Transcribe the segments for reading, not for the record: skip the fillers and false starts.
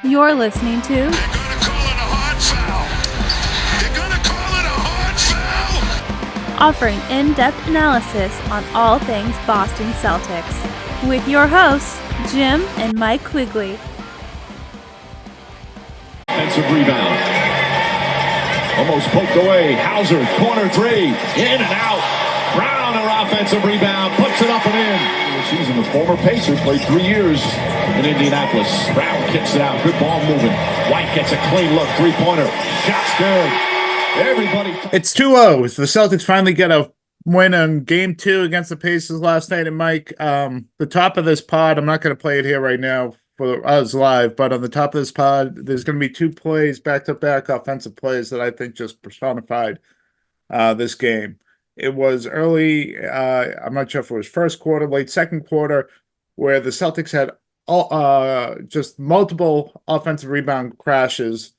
You're listening to They're gonna call it a hard foul. They're gonna call it a hard foul. offering in-depth analysis on all things Boston Celtics with your hosts, Jim and Mike Quigley. Offensive rebound. Almost poked away. Hauser, corner three. In and out. Brown, her offensive rebound. Puts it up and in. Season, the former Pacers played 3 years in Indianapolis. Brown kicks it out. Good ball moving. White gets a clean look. Three-pointer. Shot's good. Everybody. It's 2-0. The Celtics finally get a win on game 2 against the Pacers last night. And Mike, the top of this pod, I'm not going to play it here right now for us live, but on the top of this pod, there's going to be 2 plays, back-to-back offensive plays that I think just personified this game. It was early, I'm not sure if it was first quarter, late second quarter, where the Celtics had just multiple offensive rebound crashes.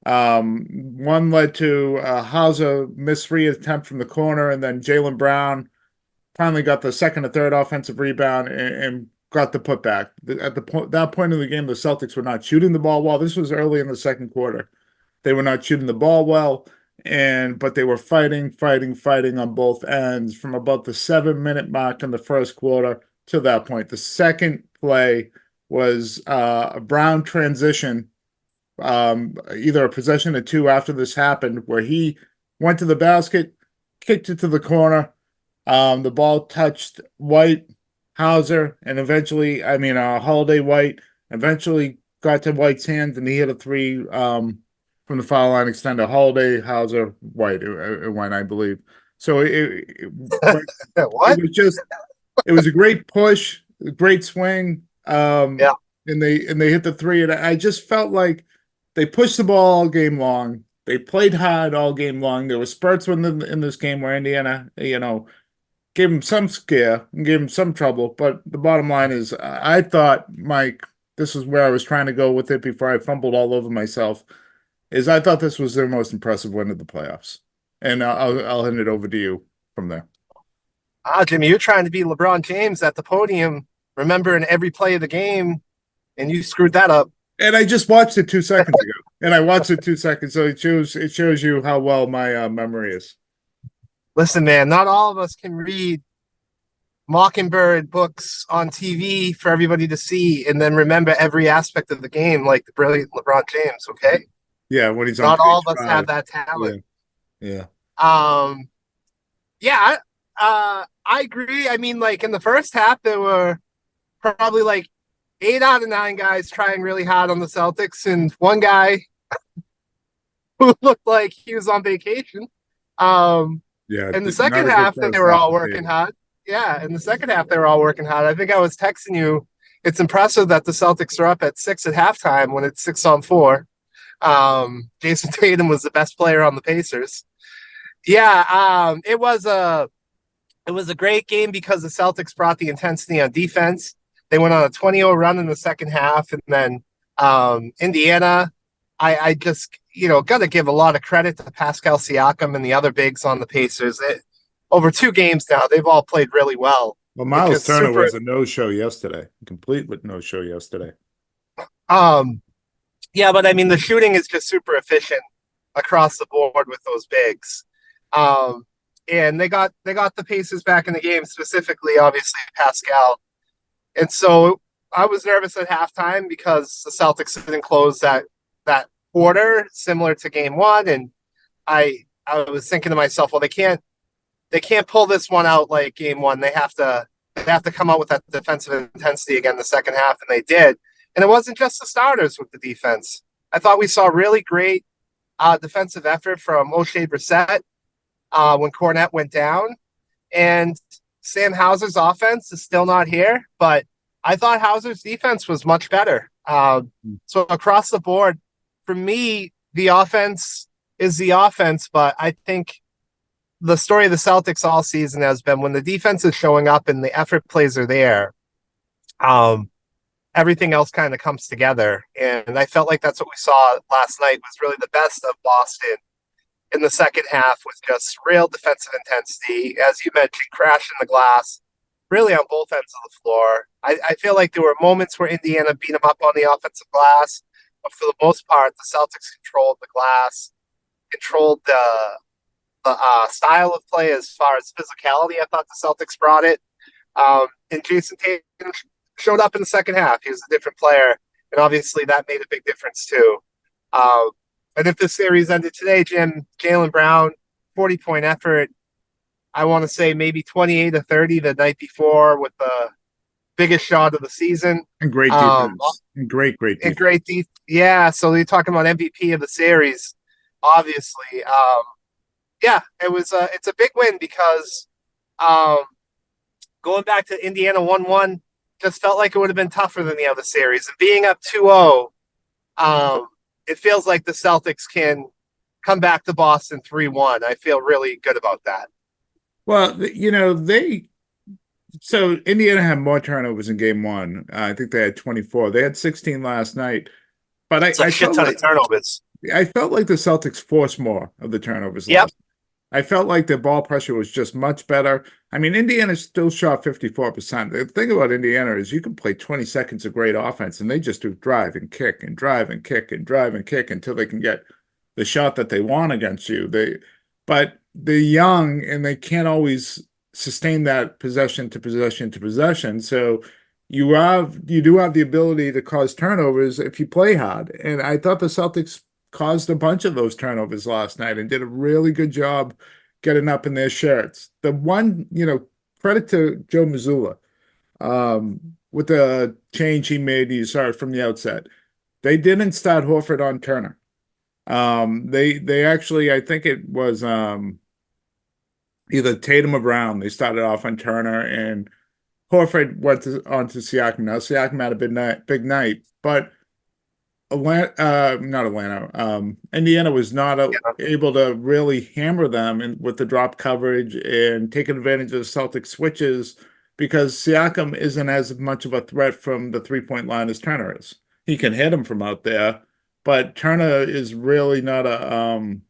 One led to Hauser missed 3 attempt from the corner, and then Jaylen Brown finally got the second or third offensive rebound and got the putback. At that point in the game, the Celtics were not shooting the ball well. This was early in the second quarter. They were not shooting the ball well, but they were fighting on both ends from about the 7-minute mark in the first quarter to that point. The second play was a Brown transition, either a possession or 2 after this happened, where he went to the basket, kicked it to the corner. The ball touched White, Hauser, and eventually, Holiday White, eventually got to White's hand, and he hit a 3 from the foul line extender. Holiday, Hauser, White, it went, I believe. So What? it was a great push, a great swing. Yeah. And they hit the 3, and I just felt like they pushed the ball all game long. They played hard all game long. There were spurts in this game where Indiana, gave them some scare and gave them some trouble. But the bottom line is, I thought, Mike, this is where I was trying to go with it before I fumbled all over myself, is I thought this was their most impressive win of the playoffs. And I'll hand it over to you from there. Jimmy, you're trying to be LeBron James at the podium, remembering every play of the game, and you screwed that up. And I just watched it 2 seconds ago. So it shows you how well my memory is. Listen, man, not all of us can read Mockingbird books on TV for everybody to see and then remember every aspect of the game like the brilliant LeBron James, okay? Yeah, when he's on not all of us 5. have that talent. Yeah. I agree. I mean, like in the first half, there were probably like 8 out of 9 guys trying really hard on the Celtics, and one guy who looked like he was on vacation. In the second half, they were all working hard. Yeah, in the second half, they were all working hard. I think I was texting you. It's impressive that the Celtics are up at 6 at halftime when it's 6-on-4. Jason Tatum was the best player on the Pacers. Yeah, it was a great game because the Celtics brought the intensity on defense. They went on a 20-0 run in the second half, and then Indiana, I just got to give a lot of credit to Pascal Siakam and the other bigs on the Pacers. Over 2 games now, they've all played really well. Well, Miles Turner was a no-show yesterday, complete with no-show yesterday. Yeah, but I mean, the shooting is just super efficient across the board with those bigs. And they got the Pacers back in the game, specifically, obviously, Pascal. And so I was nervous at halftime because the Celtics didn't close that quarter, similar to game 1. And I was thinking to myself, well, they can't pull this one out like game 1. They have to come out with that defensive intensity again the second half, and they did. And it wasn't just the starters with the defense. I thought we saw really great defensive effort from O'Shea Brissett when Cornette went down. And Sam Hauser's offense is still not here, but I thought Hauser's defense was much better. So across the board, for me, the offense is the offense, but I think the story of the Celtics all season has been when the defense is showing up and the effort plays are there, everything else kind of comes together. And I felt like that's what we saw last night was really the best of Boston in the second half was just real defensive intensity. As you mentioned, crashing the glass, really on both ends of the floor. I feel like there were moments where Indiana beat them up on the offensive glass, but for the most part, the Celtics controlled the glass, controlled the style of play as far as physicality. I thought the Celtics brought it. And Jason Tatum showed up in the second half. He was a different player, and obviously that made a big difference too. And if this series ended today, Jim, Jaylen Brown, 40-point effort. I want to say maybe 28 to 30 the night before with the biggest shot of the season. And great defense. And great defense. And great defense. Yeah, so you're talking about MVP of the series, obviously. Yeah, it's a big win because going back to Indiana 1-1 just felt like it would have been tougher than the other series. And being up 2-0, it feels like the Celtics can come back to Boston 3-1. I feel really good about that. Well, so Indiana had more turnovers in game one. I think they had 24. They had 16 last night. But It's a shit ton of turnovers. I felt like the Celtics forced more of the turnovers. Yep. I felt like the ball pressure was just much better. I mean, Indiana still shot 54%. The thing about Indiana is you can play 20 seconds of great offense, and they just do drive and kick and drive and kick and drive and kick until they can get the shot that they want against you. But they're young, and they can't always sustain that possession to possession to possession. So you do have the ability to cause turnovers if you play hard. And I thought the Celtics caused a bunch of those turnovers last night and did a really good job getting up in their shirts. The one, credit to Joe Mazzulla with the change he made, you saw it from the outset. They didn't start Horford on Turner. They actually, I think it was either Tatum or Brown. They started off on Turner, and Horford went on to Siakam. Now, Siakam had a big night, but Indiana was not able to really hammer them with the drop coverage and taking advantage of the Celtics switches because Siakam isn't as much of a threat from the three-point line as Turner is. He can hit him from out there, but Turner is really not a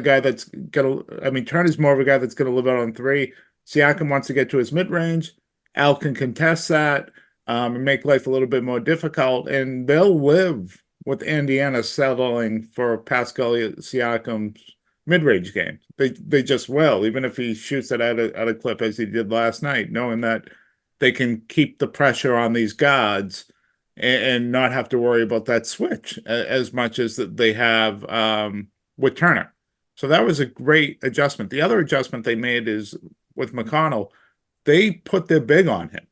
guy that's gonna. I mean, Turner's more of a guy that's gonna live out on three. Siakam wants to get to his mid-range. Al can contest that. And make life a little bit more difficult, and they'll live with Indiana settling for Pascal Siakam's mid-range game. They just will, even if he shoots it at a clip as he did last night, knowing that they can keep the pressure on these guards and not have to worry about that switch as much as that they have with Turner. So that was a great adjustment. The other adjustment they made is with McConnell, they put their big on him,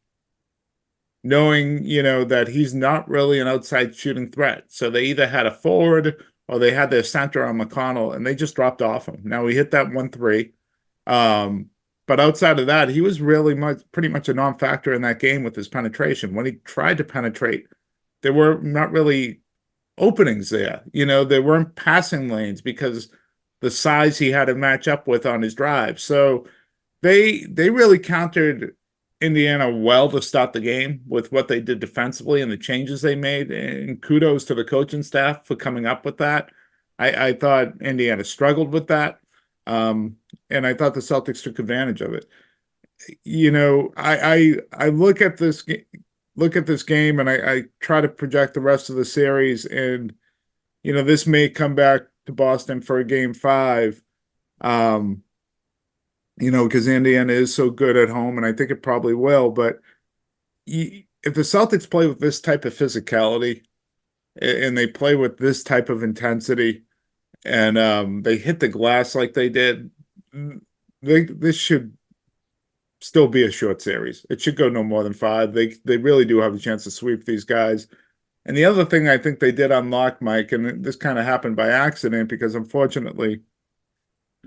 knowing, that he's not really an outside shooting threat. So they either had a forward or they had their center on McConnell, and they just dropped off him. Now, he hit that 1-3. But outside of that, he was really pretty much a non-factor in that game with his penetration. When he tried to penetrate, there were not really openings there. There weren't passing lanes because the size he had to match up with on his drive. So they really countered Indiana well to start the game with what they did defensively and the changes they made. And kudos to the coaching staff for coming up with that. I thought Indiana struggled with that. And I thought the Celtics took advantage of it. I look at this game and I try to project the rest of the series, and this may come back to Boston for a game 5. Because Indiana is so good at home, and I think it probably will. But if the Celtics play with this type of physicality and they play with this type of intensity and they hit the glass like they did, this should still be a short series. It should go no more than 5. They really do have a chance to sweep these guys. And the other thing I think they did unlock, Mike, and this kind of happened by accident because unfortunately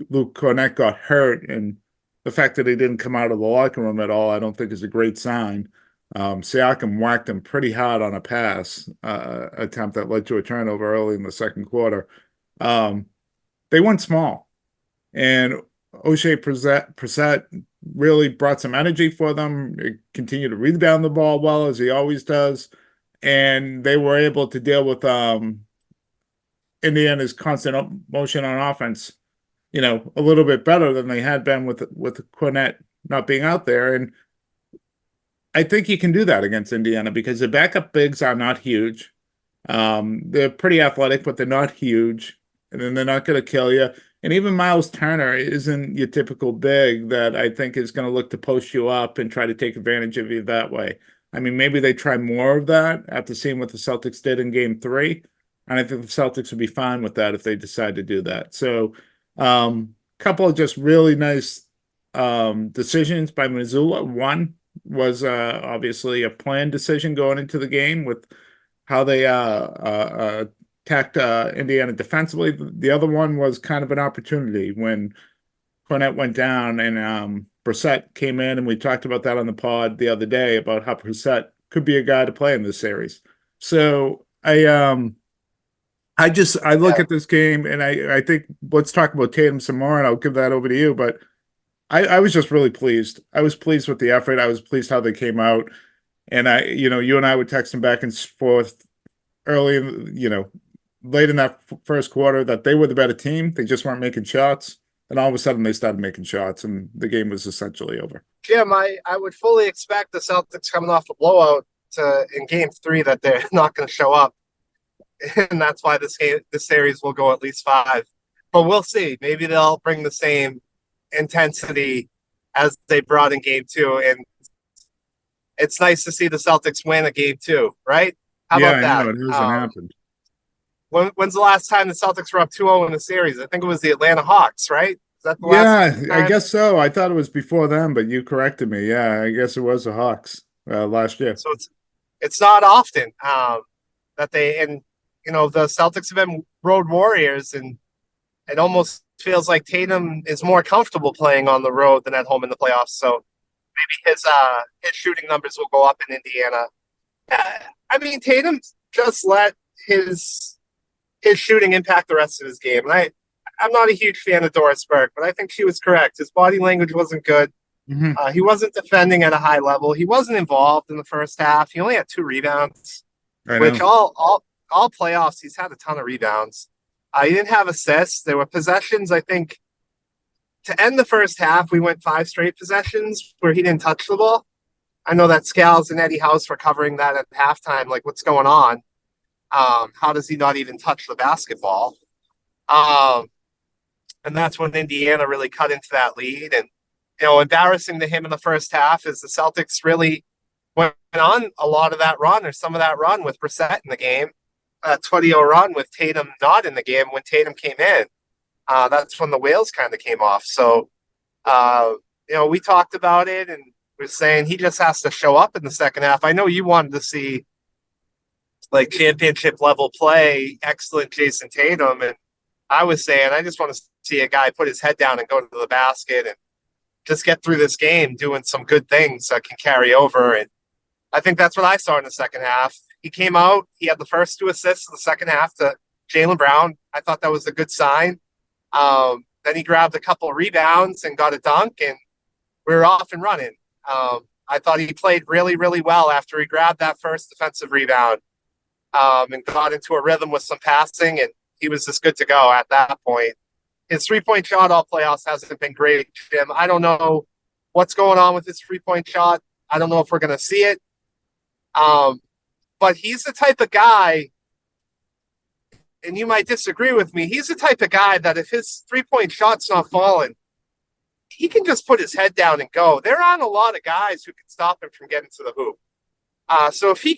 Luke Kornet got hurt, and the fact that he didn't come out of the locker room at all, I don't think is a great sign. Siakam whacked him pretty hard on a pass attempt that led to a turnover early in the second quarter. They went small, and O'Shea Brissett really brought some energy for them. He continued to rebound the ball well, as he always does, and they were able to deal with Indiana's constant motion on offense a little bit better than they had been with Kornet not being out there. And I think you can do that against Indiana because the backup bigs are not huge. They're pretty athletic, but they're not huge, and then they're not going to kill you. And even Miles Turner isn't your typical big that I think is going to look to post you up and try to take advantage of you that way. I mean, maybe they try more of that after seeing what the Celtics did in game 3. And I think the Celtics would be fine with that if they decide to do that. So, couple of just really nice decisions by Missoula. One was obviously a planned decision going into the game with how they attacked Indiana defensively. The other one was kind of an opportunity when Cornette went down and Brissett came in, and we talked about that on the pod the other day about how Brissett could be a guy to play in this series. So I look at this game and I think let's talk about Tatum some more, and I'll give that over to you. But I was just really pleased. I was pleased with the effort. I was pleased how they came out. And you and I were texting back and forth early, late in that first quarter that they were the better team. They just weren't making shots. And all of a sudden they started making shots and the game was essentially over. Jim, I would fully expect the Celtics coming off a blowout in game 3 that they're not going to show up. And that's why this series will go at least 5. But we'll see. Maybe they'll bring the same intensity as they brought in game 2. And it's nice to see the Celtics win a game 2, right? How about that? I know, it hasn't happened. When's the last time the Celtics were up 2-0 in the series? I think it was the Atlanta Hawks, right? Is that the last time? I guess so. I thought it was before them, but you corrected me. Yeah, I guess it was the Hawks last year. So it's not often that the Celtics have been road warriors, and it almost feels like Tatum is more comfortable playing on the road than at home in the playoffs. So maybe his shooting numbers will go up in Indiana. I mean, Tatum just let his shooting impact the rest of his game. And I'm not a huge fan of Doris Burke, but I think she was correct. His body language wasn't good. Mm-hmm. He wasn't defending at a high level. He wasn't involved in the first half. He only had 2 rebounds, which all playoffs he's had a ton of rebounds. He didn't have assists. There were possessions, I think, to end the first half, we went 5 straight possessions where he didn't touch the ball. I know that Scales and Eddie House were covering that at halftime. Like, what's going on? How does he not even touch the basketball? And that's when Indiana really cut into that lead. And, embarrassing to him in the first half is the Celtics really went on a lot of that run, or some of that run with Brissett in the game. A 20-0 run with Tatum not in the game when Tatum came in. That's when the wheels kind of came off. So, we talked about it and we're saying he just has to show up in the second half. I know you wanted to see like championship level play, excellent Jason Tatum. And I was saying, I just want to see a guy put his head down and go to the basket and just get through this game doing some good things that can carry over. And I think that's what I saw in the second half. He came out, he had the first 2 assists in the second half to Jaylen Brown. I thought that was a good sign. Then he grabbed a couple of rebounds and got a dunk, and we were off and running. I thought he played really, really well after he grabbed that first defensive rebound and got into a rhythm with some passing, and he was just good to go at that point. His 3-point shot all playoffs hasn't been great, Jim. I don't know what's going on with his 3-point shot. I don't know if we're going to see it. But he's the type of guy, and you might disagree with me, he's the type of guy that if his 3-point shot's not falling, he can just put his head down and go. There aren't a lot of guys who can stop him from getting to the hoop. So if he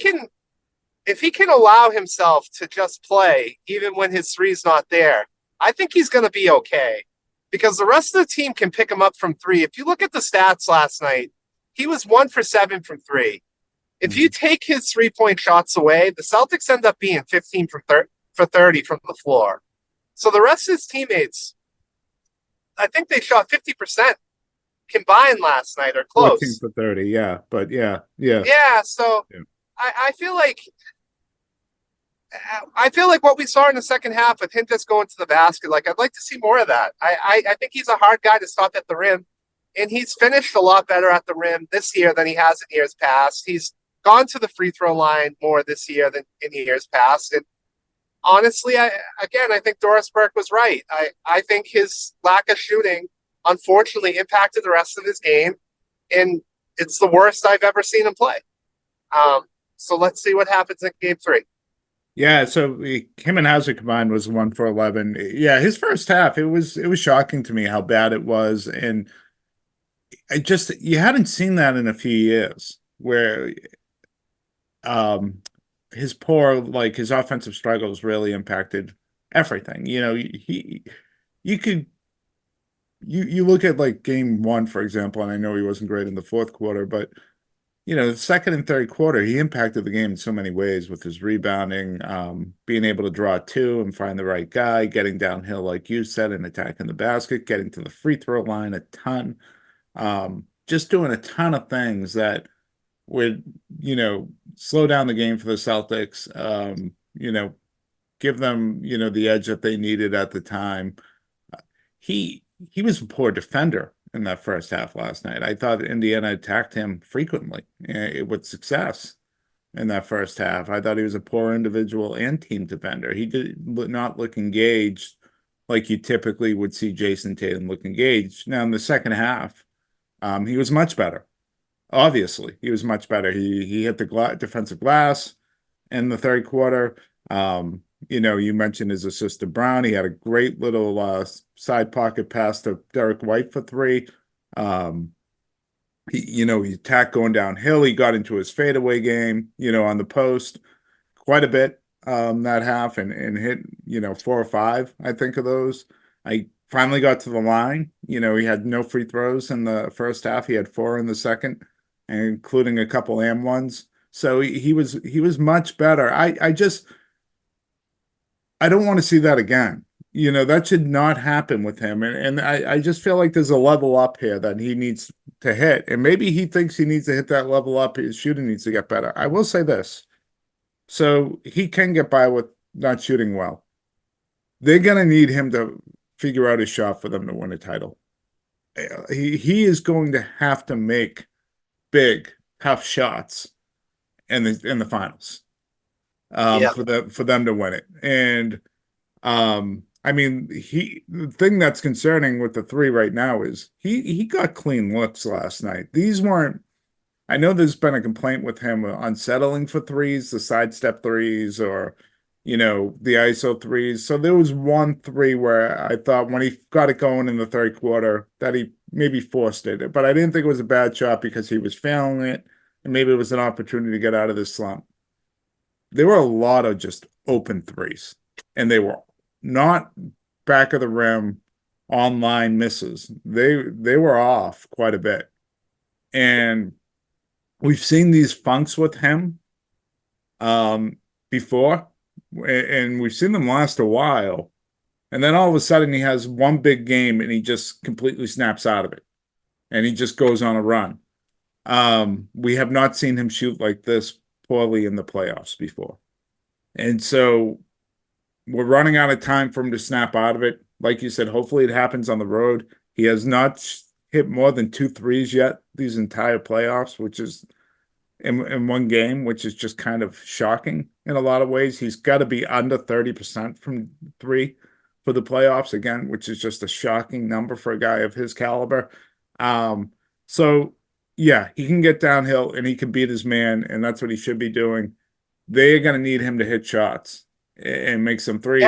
can allow himself to just play, even when his three's not there, I think he's going to be okay, because the rest of the team can pick him up from 3. If you look at the stats last night, he was 1 for 7 from 3. If you take his 3-point shots away, the Celtics end up being 15 for 30 from the floor. So the rest of his teammates, I think they shot 50% combined last night, or close. 14 for 30, yeah. But yeah. Yeah, so yeah. I feel like what we saw in the second half with him just going to the basket, like, I'd like to see more of that. I think he's a hard guy to stop at the rim, and he's finished a lot better at the rim this year than he has in years past. He's gone to the free throw line more this year than in years past. And honestly, I think Doris Burke was right. I think his lack of shooting, unfortunately, impacted the rest of his game, and it's the worst I've ever seen him play. So let's see what happens in game 3. Yeah, so him and Hauser combined was 1 for 11. Yeah, his first half, it was shocking to me how bad it was, and I just you hadn't seen that in a few years where um his poor like his offensive struggles really impacted everything. You could you look at like game one, for example, and I know he wasn't great in the fourth quarter, but the second and third quarter, he impacted the game in so many ways with his rebounding, being able to draw two and find the right guy, getting downhill, like you said, and attacking the basket, getting to the free throw line a ton, just doing a ton of things that would, slow down the game for the Celtics, give them, the edge that they needed at the time. He he was a poor defender in that first half last night. I thought Indiana attacked him frequently with success in that first half. I thought he was a poor individual and team defender. He did not look engaged like you typically would see Jason Tatum look engaged. Now in the second half, he was much better. Obviously, he was much better. He hit the defensive glass in the third quarter. You mentioned his assist to Brown. He had a great little side pocket pass to Derek White for three. He attacked going downhill. He got into his fadeaway game, on the post quite a bit that half and hit, 4 or 5, I think, of those. I finally got to the line. He had no free throws in the first half. He had 4 in the second, including a couple and ones. So he was much better. I don't want to see that again. That should not happen with him. And I just feel like there's a level up here that he needs to hit. And maybe he thinks he needs to hit that level up. His shooting needs to get better. I will say this. So he can get by with not shooting well. They're going to need him to figure out a shot for them to win a title. He is going to have to make big, tough shots in the finals. For them to win it. And I mean, the thing that's concerning with the three right now is he got clean looks last night. These weren't. I know there's been a complaint with him on settling for threes, the sidestep threes, or the ISO threes. So there was one three where I thought when he got it going in the third quarter that he maybe forced it, but I didn't think it was a bad shot because he was failing it, and maybe it was an opportunity to get out of this slump. There were a lot of just open threes, and they were not back of the rim online misses. They were off quite a bit. And we've seen these funks with him before, and we've seen them last a while. And then all of a sudden he has one big game and he just completely snaps out of it. And he just goes on a run. We have not seen him shoot like this poorly in the playoffs before. And so we're running out of time for him to snap out of it. Like you said, hopefully it happens on the road. He has not hit more than 2 threes yet these entire playoffs, which is in one game, which is just kind of shocking in a lot of ways. He's got to be under 30% from 3 for the playoffs again, which is just a shocking number for a guy of his caliber. So yeah, he can get downhill and he can beat his man, and that's what he should be doing. They're going to need him to hit shots and make some threes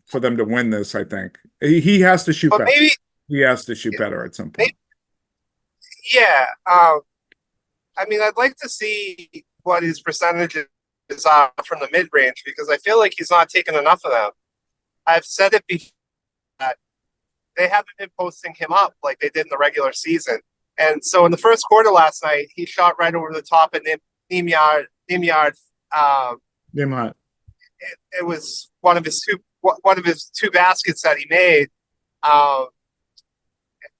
for them to win this, I think. He has to shoot better. He has to shoot better at some point. Yeah. I mean, I'd like to see what his percentages are from the mid-range because I feel like he's not taking enough of them. I've said it before that they haven't been posting him up like they did in the regular season. And so in the first quarter last night, he shot right over the top of Nembhard. It was one of his two baskets that he made.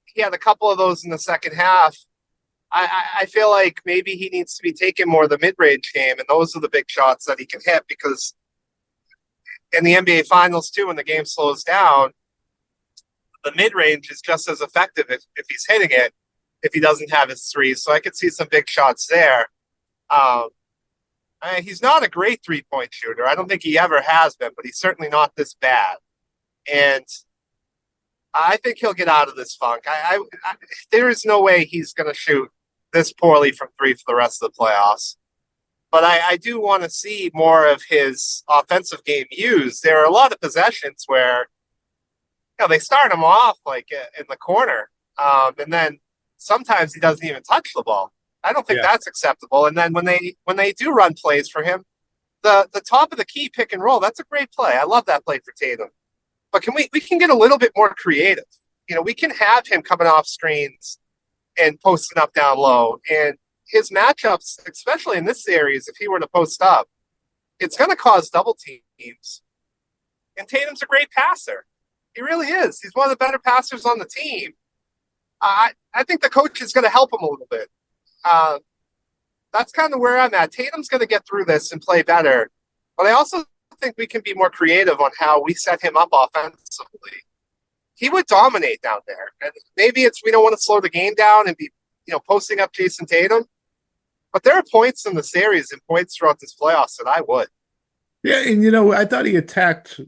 He had a couple of those in the second half. I feel like maybe he needs to be taking more of the mid-range game, and those are the big shots that he can hit because in the NBA Finals too, when the game slows down, the mid-range is just as effective if he's hitting it, if he doesn't have his threes. So I could see some big shots there. He's not a great three-point shooter. I don't think he ever has been, but he's certainly not this bad. And I think he'll get out of this funk. There is no way he's going to shoot this poorly from 3 for the rest of the playoffs. but I do want to see more of his offensive game used. There are a lot of possessions where they start him off like in the corner, and then sometimes he doesn't even touch the ball. I don't think that's acceptable. And then when they do run plays for him, the top of the key pick and roll, that's a great play. I love that play for Tatum. But we can get a little bit more creative. We can have him coming off screens and posting up down low. And his matchups, especially in this series, if he were to post up, it's going to cause double teams. And Tatum's a great passer. He really is. He's one of the better passers on the team. I think the coach is going to help him a little bit. That's kind of where I'm at. Tatum's going to get through this and play better. But I also think we can be more creative on how we set him up offensively. He would dominate down there. And maybe we don't want to slow the game down and be, posting up Jason Tatum. But there are points in the series and points throughout this playoffs that I would. Yeah, and I thought he attacked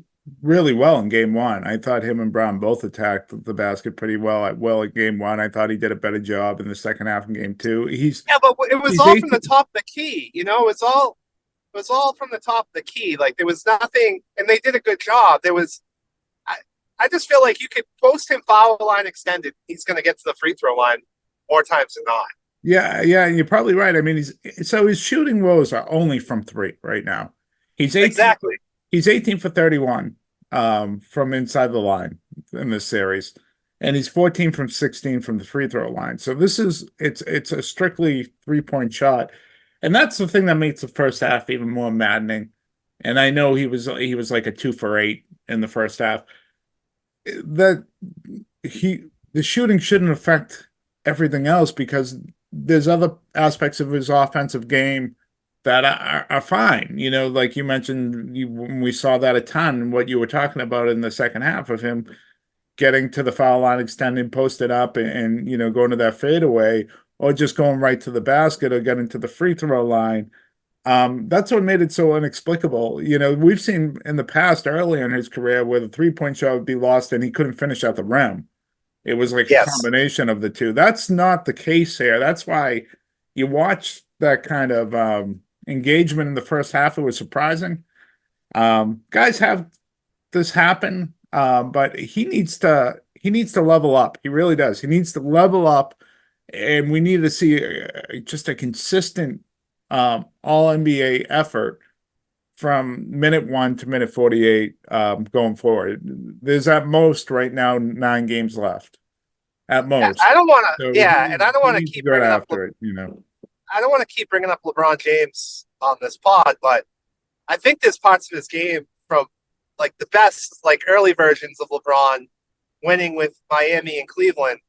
really well in game one. I thought him and Brown both attacked the basket pretty well at game one. I thought he did a better job in the second half in game two. But it was all from the top of the key. It was all from the top of the key. Like there was nothing, and they did a good job. I just feel like you could post him foul line extended. He's going to get to the free throw line more times than not. Yeah, you're probably right. I mean, his shooting woes are only from three right now. He's 18, exactly. He's 18 for 31 from inside the line in this series, and he's 14 from 16 from the free throw line. So it's a strictly 3-point shot, and that's the thing that makes the first half even more maddening. And I know he was like a 2 for 8 in the first half. The shooting shouldn't affect everything else because there's other aspects of his offensive game that are fine. Like you mentioned, we saw that a ton, what you were talking about in the second half of him getting to the foul line, extending, posted up, and going to that fadeaway, or just going right to the basket or getting to the free throw line. That's what made it so inexplicable. We've seen in the past early in his career where the 3-point shot would be lost and he couldn't finish at the rim. It was like a combination of the two. That's not the case here. That's why you watch that kind of engagement in the first half. It was surprising. Guys have this happen, but he needs to level up. He really does. He needs to level up, and we need to see just a consistent all NBA effort from minute 1 to minute 48 going forward. There's at most right now 9 games left. At most. I don't want to. And I don't want to keep bringing up it. I don't want to keep bringing up LeBron James on this pod, but I think there's parts of his game from like the best, like early versions of LeBron winning with Miami and Cleveland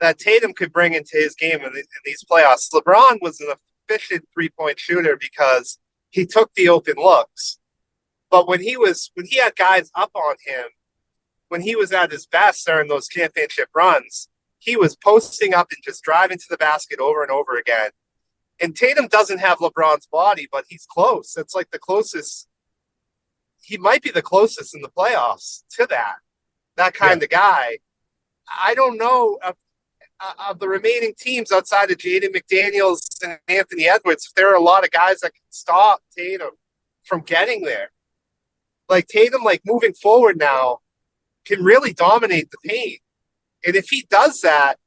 that Tatum could bring into his game in these playoffs. LeBron was an efficient 3-point shooter because he took the open looks. But when he had guys up on him, when he was at his best during those championship runs, he was posting up and just driving to the basket over and over again. And Tatum doesn't have LeBron's body, but he's close. It's like the closest. He might be the closest in the playoffs to that kind of guy. I don't know of the remaining teams outside of Jaden McDaniels and Anthony Edwards, if there are a lot of guys that can stop Tatum from getting there. Like Tatum, like moving forward now, can really dominate the paint. And if he does that,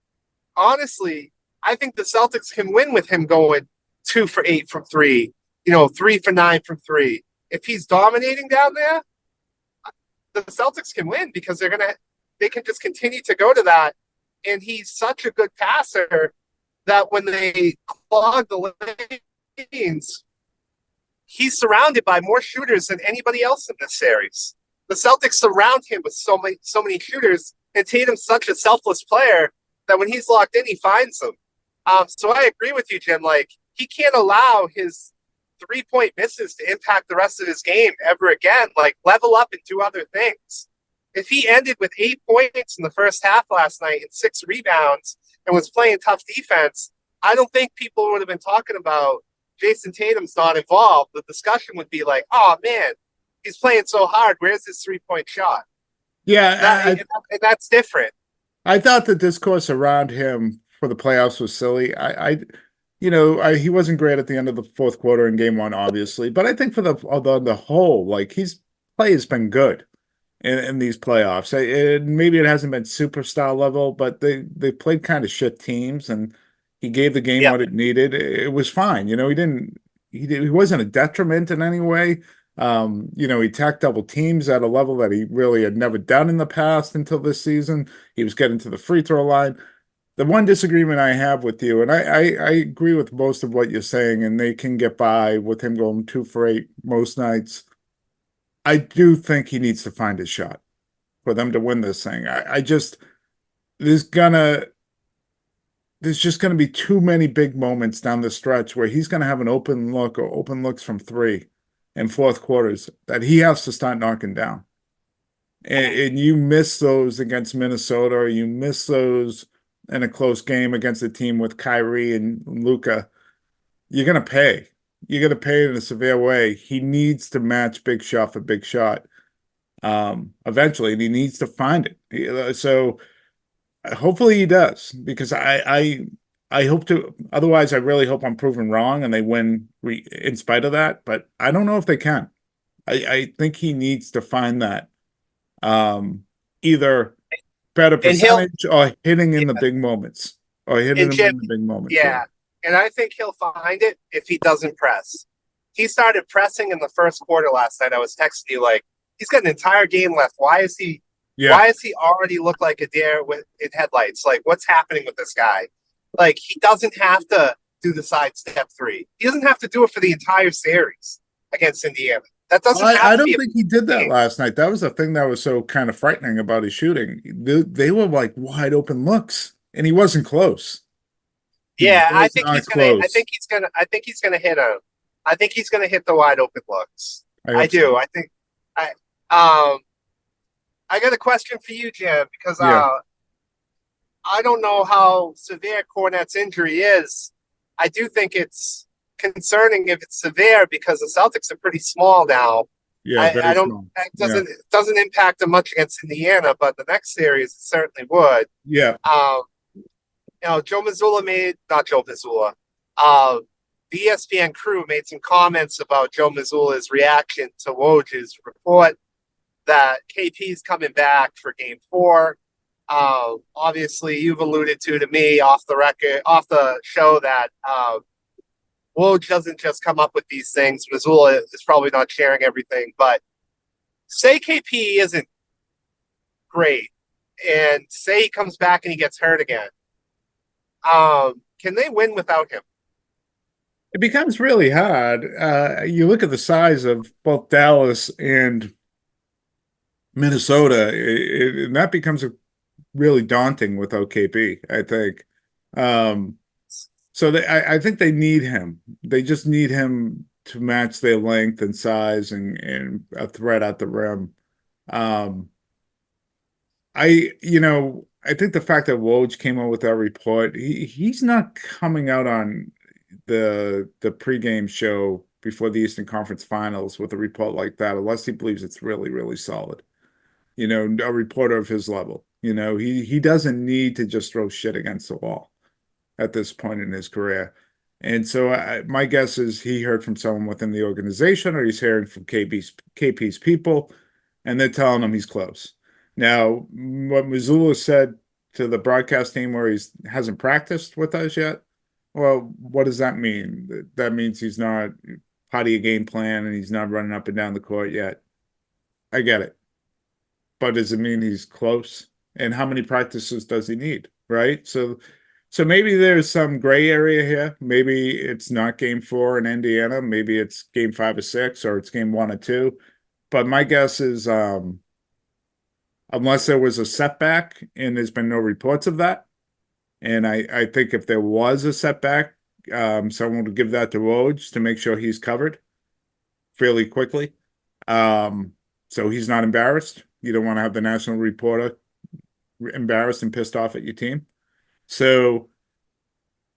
honestly, I think the Celtics can win with him going 2 for 8 from 3, 3 for 9 from 3. If he's dominating down there, the Celtics can win because they can just continue to go to that. And he's such a good passer that when they clog the lanes, he's surrounded by more shooters than anybody else in this series. The Celtics surround him with so many shooters, and Tatum's such a selfless player that when he's locked in, he finds them. So I agree with you, Jim. Like, he can't allow his 3-point misses to impact the rest of his game ever again. Like, level up and do other things. If he ended with 8 points in the first half last night and 6 rebounds and was playing tough defense, I don't think people would have been talking about Jason Tatum's not involved. The discussion would be like, oh, man, he's playing so hard. Where's his 3-point shot? Yeah. And that's different. I thought the discourse around him for the playoffs was silly. he wasn't great at the end of the fourth quarter in game one, obviously, but I think for the whole, like his play has been good in these playoffs. Maybe it hasn't been superstar level, but they played kind of shit teams, and he gave the game Yeah. what it needed. It was fine. He wasn't a detriment in any way. He attacked double teams at a level that he really had never done in the past until this season. He was getting to the free throw line. The one disagreement I have with you, and I agree with most of what you're saying, and they can get by with him going 2 for 8 most nights. I do think he needs to find his shot for them to win this thing. There's just gonna be too many big moments down the stretch where he's gonna have an open look or open looks from three in fourth quarters that he has to start knocking down. And you miss those against Minnesota, or you miss those in a close game against a team with Kyrie and Luka, you're going to pay. You're going to pay in a severe way. He needs to match big shot for big shot eventually, and he needs to find it. So hopefully he does, because I hope to. Otherwise, I really hope I'm proven wrong and they win in spite of that. But I don't know if they can. I think he needs to find that either better percentage or hitting in the big moments, or hitting them in the big moments. Yeah. And I think he'll find it if he doesn't press. He started pressing in the first quarter last night. I was texting you like, he's got an entire game left. Why is he already look like a deer in headlights? Like, what's happening with this guy? Like, he doesn't have to do the side step three. He doesn't have to do it for the entire series against Indiana. That doesn't I don't think he did that last night. That was the thing that was so kind of frightening about his shooting. They were like wide open looks, and he wasn't close. Yeah, I think he's gonna hit a. I think he's gonna hit the wide open looks. I do. So. I got a question for you, Jim, because I don't know how severe Kornet's injury is. I do think it's concerning if it's severe, because the Celtics are pretty small now. Yeah, I don't. small. It doesn't impact them much against Indiana, but the next series it certainly would. Yeah. Joe Mazzulla the ESPN crew made some comments about Joe Mazzulla's reaction to Woj's report that KP's coming back for Game 4. Obviously, you've alluded to me off the show, that Woj doesn't just come up with these things. Mazzulla is probably not sharing everything, but say KP isn't great, and say he comes back and he gets hurt again. Can they win without him? It becomes really hard. You look at the size of both Dallas and Minnesota, and that becomes really daunting without KP, I think. So I think they need him. They just need him to match their length and size and a threat at the rim. I think the fact that Woj came out with that report, he's not coming out on the pregame show before the Eastern Conference Finals with a report like that, unless he believes it's really, really solid. A reporter of his level. He doesn't need to just throw shit against the wall at this point in his career. And so my guess is he heard from someone within the organization, or he's hearing from KP's people, and they're telling him he's close. Now, what Mazzulla said to the broadcast team, where he hasn't practiced with us yet, well, what does that mean? That means he's not part of your game plan and he's not running up and down the court yet. I get it. But does it mean he's close? And how many practices does he need, right? So maybe there's some gray area here. Maybe it's not Game 4 in Indiana. Maybe it's Game 5 or 6, or it's Game 1 or 2. But my guess is unless there was a setback, and there's been no reports of that. And I think if there was a setback, someone would give that to Woj to make sure he's covered fairly quickly. So he's not embarrassed. You don't want to have the national reporter embarrassed and pissed off at your team. So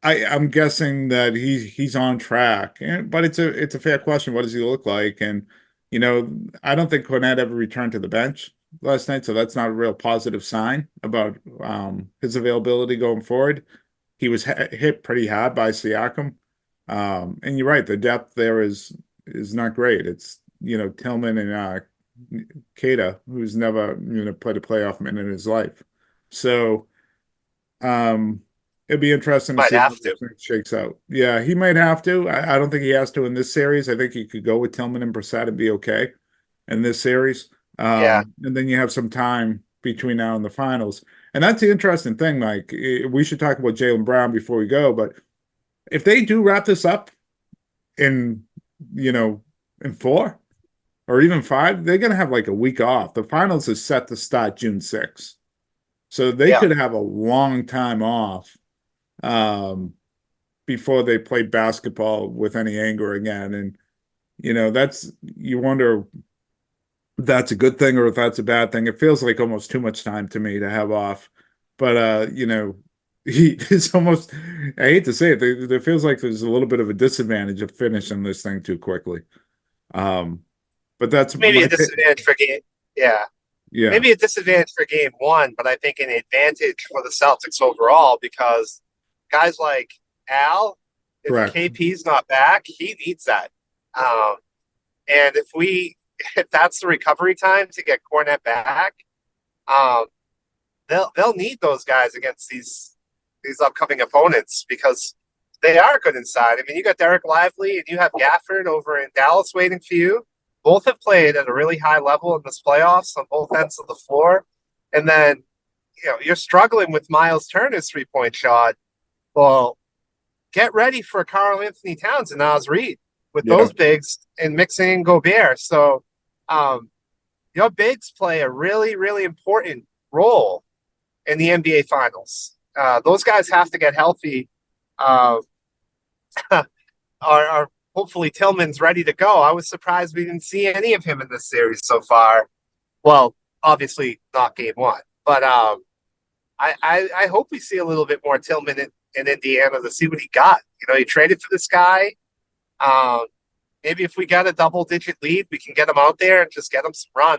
I'm guessing that he's on track. But it's a fair question. What does he look like? And, I don't think Kornet ever returned to the bench last night, so that's not a real positive sign about his availability going forward. he was hit pretty hard by Siakam. And you're right, the depth there is not great. It's, Tillman and Keita, who's never played a playoff minute in his life. So it'd be interesting to Might see how have to. this shakes out. Yeah, he might have to. I don't think he has to in this series. I think he could go with Tillman and Brissett and be okay in this series. Yeah. And then you have some time between now and the finals. And that's the interesting thing. Like, we should talk about Jaylen Brown before we go, but if they do wrap this up in 4 or even 5, they're going to have like a week off. The finals is set to start June 6th. So they could have a long time off before they play basketball with any anger again. And, you wonder if that's a good thing or if that's a bad thing. It feels like almost too much time to me to have off. But, it's almost, I hate to say it, there feels like there's a little bit of a disadvantage of finishing this thing too quickly. But that's maybe a disadvantage for game. Yeah. Yeah. Maybe a disadvantage for game 1, but I think an advantage for the Celtics overall because guys like Al, if Correct. KP's not back, he needs that. And if that's the recovery time to get Kornet back, they'll need those guys against these upcoming opponents because they are good inside. I mean, you got Derek Lively and you have Gafford over in Dallas waiting for you. Both have played at a really high level in this playoffs on both ends of the floor. And then, you're struggling with Miles Turner's 3-point shot. Well, get ready for Karl Anthony Towns and Naz Reid with those bigs and mixing in Gobert. So your bigs play a really, really important role in the NBA Finals. Those guys have to get healthy. Are hopefully Tillman's ready to go. I was surprised we didn't see any of him in this series so far. Well, obviously not game 1, but I hope we see a little bit more Tillman in Indiana to see what he got. He traded for this guy. Maybe if we got a double-digit lead, we can get him out there and just get him some run.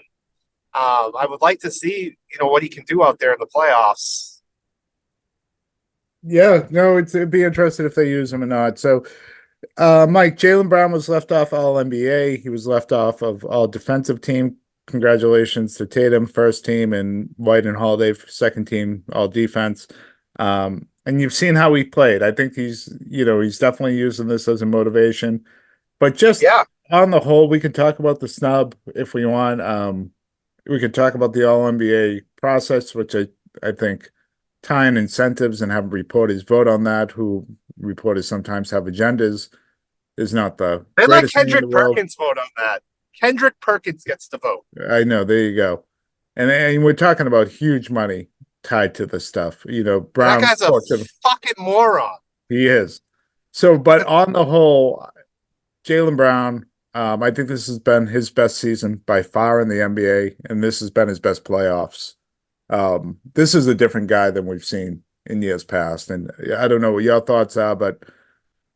I would like to see, what he can do out there in the playoffs. Yeah, no, it'd be interesting if they use him or not. So, Mike, Jaylen Brown was left off All-NBA. He was left off of All-Defensive Team. Congratulations to Tatum, first team, and White and Holiday, second team, All-Defense. And you've seen how he played. I think he's definitely using this as a motivation. But just on the whole, we can talk about the snub if we want. We could talk about the All-NBA process, which I think tying incentives and having reporters vote on that, who reporters sometimes have agendas, is not the They let greatest thing in Kendrick the world. Perkins vote on that. Kendrick Perkins gets to vote. I know. There you go. And we're talking about huge money tied to this stuff. Brown. That guy's a fucking moron. He is. So, but on the whole, Jaylen Brown, I think this has been his best season by far in the NBA, and this has been his best playoffs. This is a different guy than we've seen in years past. And I don't know what your thoughts are, but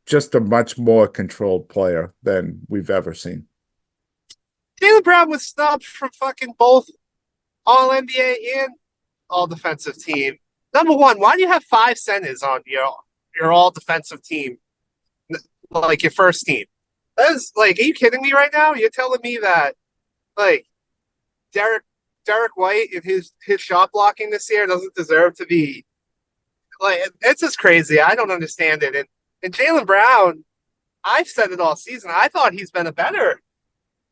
just a much more controlled player than we've ever seen. Jaylen Brown was snubbed from fucking both All-NBA and All-Defensive Team. Number one, why do you have 5 centers on your All-Defensive Team, like your first team? That is, are you kidding me right now? You're telling me that, Derek White and his shot blocking this year doesn't deserve to be, it's just crazy. I don't understand it. And Jaylen Brown, I've said it all season, I thought he's been a better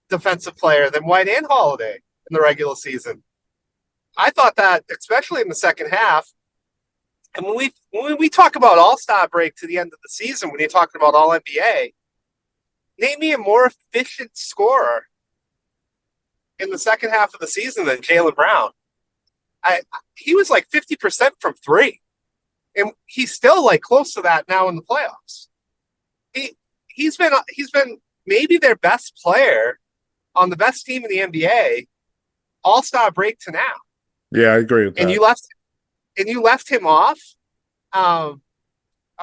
defensive player than White and Holiday in the regular season. I thought that, especially in the second half. And when we talk about All-Star break to the end of the season, when you're talking about All-NBA, name me a more efficient scorer in the second half of the season than Jaylen Brown. He was 50% from 3. And he's still close to that now in the playoffs. He's been maybe their best player on the best team in the NBA All-Star break to now. Yeah, I agree with that. And you left him off. Are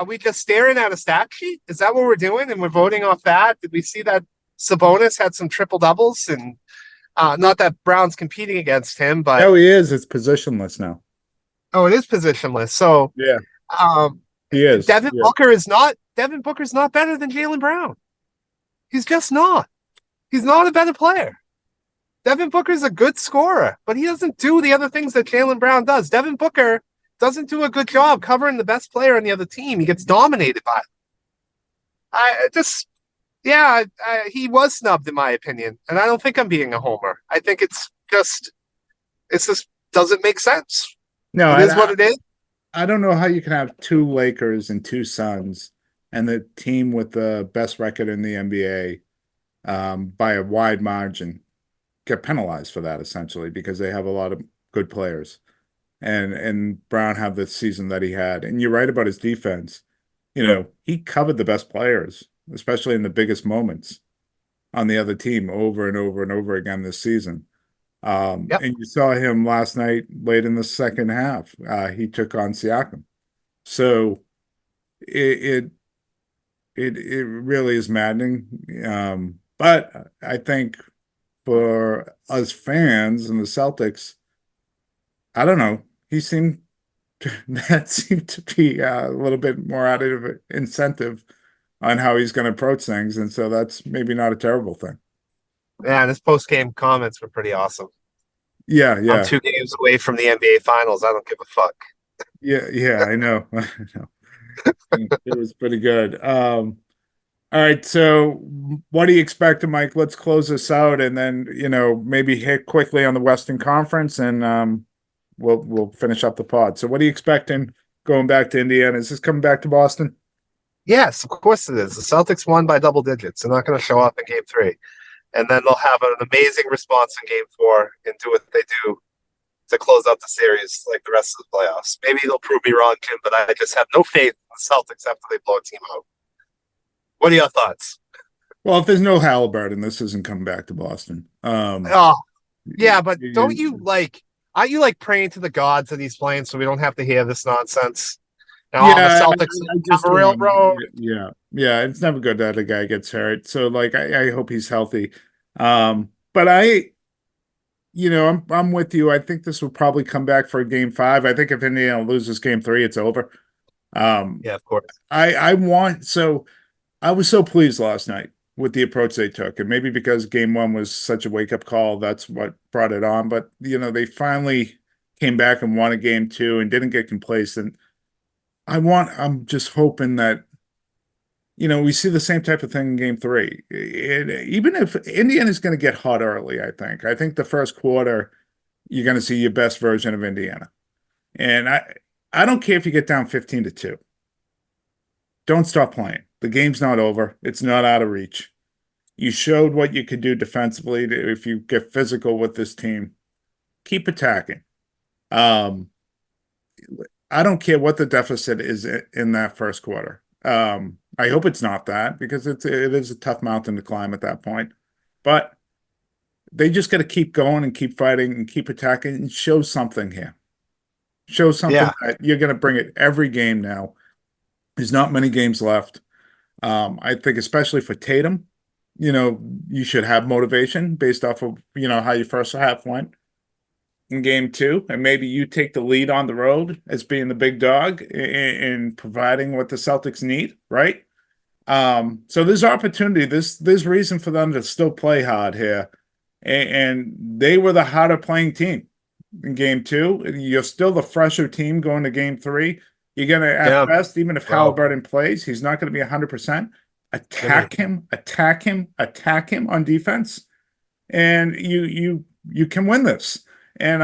we just staring at a stat sheet? Is that what we're doing? And we're voting off that? Did we see that Sabonis had some triple doubles? And not that Brown's competing against him, but he is. It's positionless now. oh, it is positionless. So yeah, He is. Devin Yeah. Booker's not better than Jaylen Brown. He's just not. He's not a better player. Devin Booker's a good scorer, but he doesn't do the other things that Jaylen Brown does. Devin Booker doesn't do a good job covering the best player on the other team. He gets dominated by it. He was snubbed in my opinion, and I don't think I'm being a homer. I think it just doesn't make sense. No, It is what it is. I don't know how you can have two Lakers and two Suns and the team with the best record in the NBA by a wide margin get penalized for that essentially because they have a lot of good players. And Brown had the season that he had. And you're right about his defense. You know, he covered the best players, especially in the biggest moments on the other team over and over and over again this season. And you saw him last night late in the second half. He took on Siakam. So it really is maddening. But I think for us fans and the Celtics, I don't know. That seemed to be a little bit more out of incentive on how he's going to approach things. And so that's maybe not a terrible thing. Yeah, and his post-game comments were pretty awesome. Yeah. I'm 2 games away from the NBA Finals. I don't give a fuck. Yeah, I know. It was pretty good. All right, so what do you expect, Mike? Let's close this out and then, maybe hit quickly on the Western Conference and we'll finish up the pod. So what are you expecting going back to Indiana? Is this coming back to Boston? Yes, of course it is. The Celtics won by double digits. They're not going to show up in game 3. And then they'll have an amazing response in game 4 and do what they do to close out the series like the rest of the playoffs. Maybe they'll prove me wrong, Jim, but I just have no faith in the Celtics after they blow a team out. What are your thoughts? Well, if there's no Halliburton, this isn't coming back to Boston. Yeah, but aren't you praying to the gods that he's playing so we don't have to hear this nonsense? Now, the Celtics have a real road. Yeah, it's never good that a guy gets hurt. So, I hope he's healthy. But I'm with you. I think this will probably come back for game 5. I think if Indiana loses game 3, it's over. Yeah, of course. I was so pleased last night with the approach they took, and maybe because game 1 was such a wake-up call, that's what brought it on. But they finally came back and won a game 2 and didn't get complacent. I'm just hoping that we see the same type of thing in game 3. Even if Indiana's going to get hot early, I think the first quarter you're going to see your best version of Indiana, and I don't care if you get down 15-2. Don't stop playing. The game's not over. It's not out of reach. You showed what you could do defensively if you get physical with this team. Keep attacking. I don't care what the deficit is in that first quarter. I hope it's not that because it is a tough mountain to climb at that point. But they just got to keep going and keep fighting and keep attacking and show something here. Show something that you're going to bring it every game now. There's not many games left. I think especially for Tatum, you should have motivation based off of, how your first half went in game 2. And maybe you take the lead on the road as being the big dog in providing what the Celtics need, right? So there's opportunity. There's reason for them to still play hard here. And they were the harder playing team in game 2. You're still the fresher team going to game 3. You're going to, at best, even if Halliburton plays, he's not going to be 100%. Attack him on defense, and you can win this. And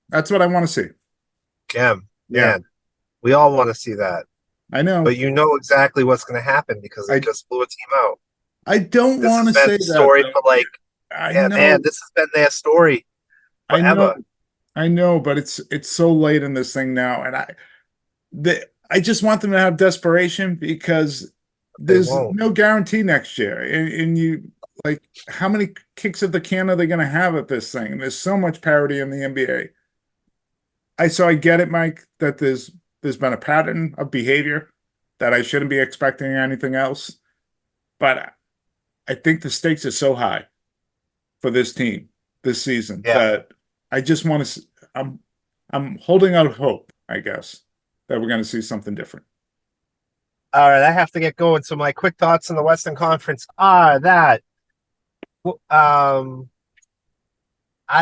that's what I want to see. Cam, man, we all want to see that. I know. But you know exactly what's going to happen because they just blew a team out. I don't want to say that. Story for man, this has been their story forever. I know, but it's so late in this thing now, and I just want them to have desperation because there's no guarantee next year. And you how many kicks at the can are they going to have at this thing? There's so much parity in the NBA. I get it, Mike, that there's been a pattern of behavior that I shouldn't be expecting anything else. But I think the stakes are so high for this team this season that I just want to. I'm holding out hope, I guess, that we're going to see something different. All right, I have to get going. So my quick thoughts on the Western Conference are that I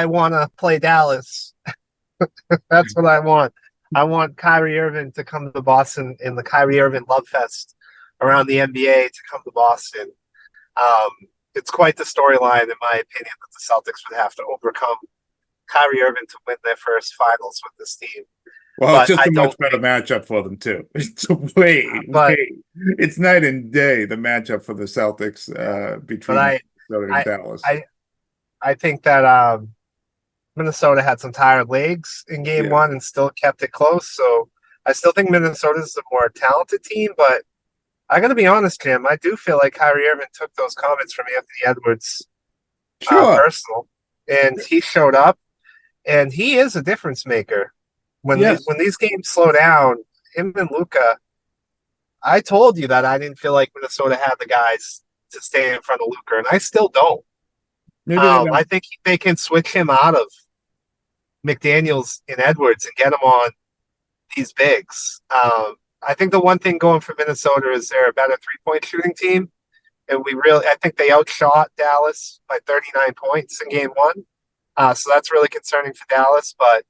want to play Dallas. That's what I want. I want Kyrie Irving to come to Boston in the Kyrie Irving Love Fest around the NBA to come to Boston. It's quite the storyline, in my opinion, that the Celtics would have to overcome Kyrie Irving to win their first finals with this team. Well, But it's just I a much don't better matchup for them too. It's it's night and day the matchup for the Celtics between Minnesota and Dallas. I think that Minnesota had some tired legs in game one and still kept it close. So I still think Minnesota's the more talented team, but I got to be honest, Jim. I do feel like Kyrie Irving took those comments from Anthony Edwards personal, and he showed up, and he is a difference maker. When these games slow down, him and Luka, I told you that I didn't feel like Minnesota had the guys to stay in front of Luka, and I still don't. I think they can switch him out of McDaniels and Edwards and get him on these bigs. I think the one thing going for Minnesota is they're a better three-point shooting team, and I think they outshot Dallas by 39 points in game one. So that's really concerning for Dallas, but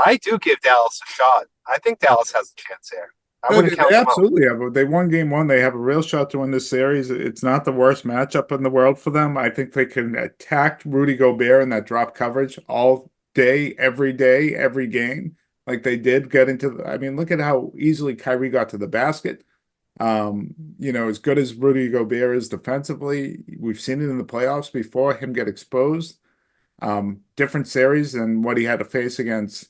I do give Dallas a shot. I think Dallas has a chance here. I wouldn't count them out. Absolutely have. They won game one. They have a real shot to win this series. It's not the worst matchup in the world for them. I think they can attack Rudy Gobert in that drop coverage all day, every game. Like they did get into look at how easily Kyrie got to the basket. As good as Rudy Gobert is defensively, we've seen it in the playoffs before, him get exposed. Different series than what he had to face against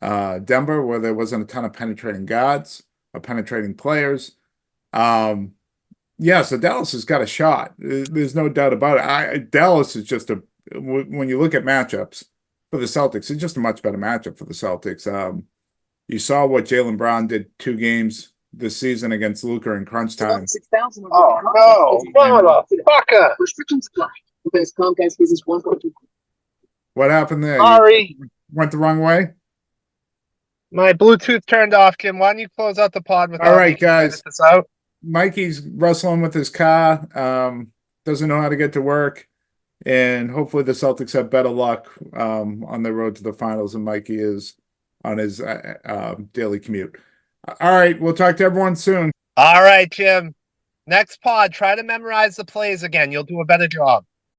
Denver, where there wasn't a ton of penetrating guards or penetrating players. So Dallas has got a shot. There's no doubt about it. Dallas is just when you look at matchups for the Celtics, it's just a much better matchup for the Celtics. You saw what Jaylen Brown did 2 games this season against Luka in crunch time. Oh no, motherfucker! Restrictions apply. Because Comcast Business 1.2. What happened there? Sorry. You went the wrong way? My Bluetooth turned off, Jim. Why don't you close out the pod with all right, guys? This out? Mikey's wrestling with his car. Doesn't know how to get to work. And hopefully the Celtics have better luck on their road to the finals than Mikey is on his daily commute. All right, we'll talk to everyone soon. All right, Jim. Next pod, try to memorize the plays again. You'll do a better job.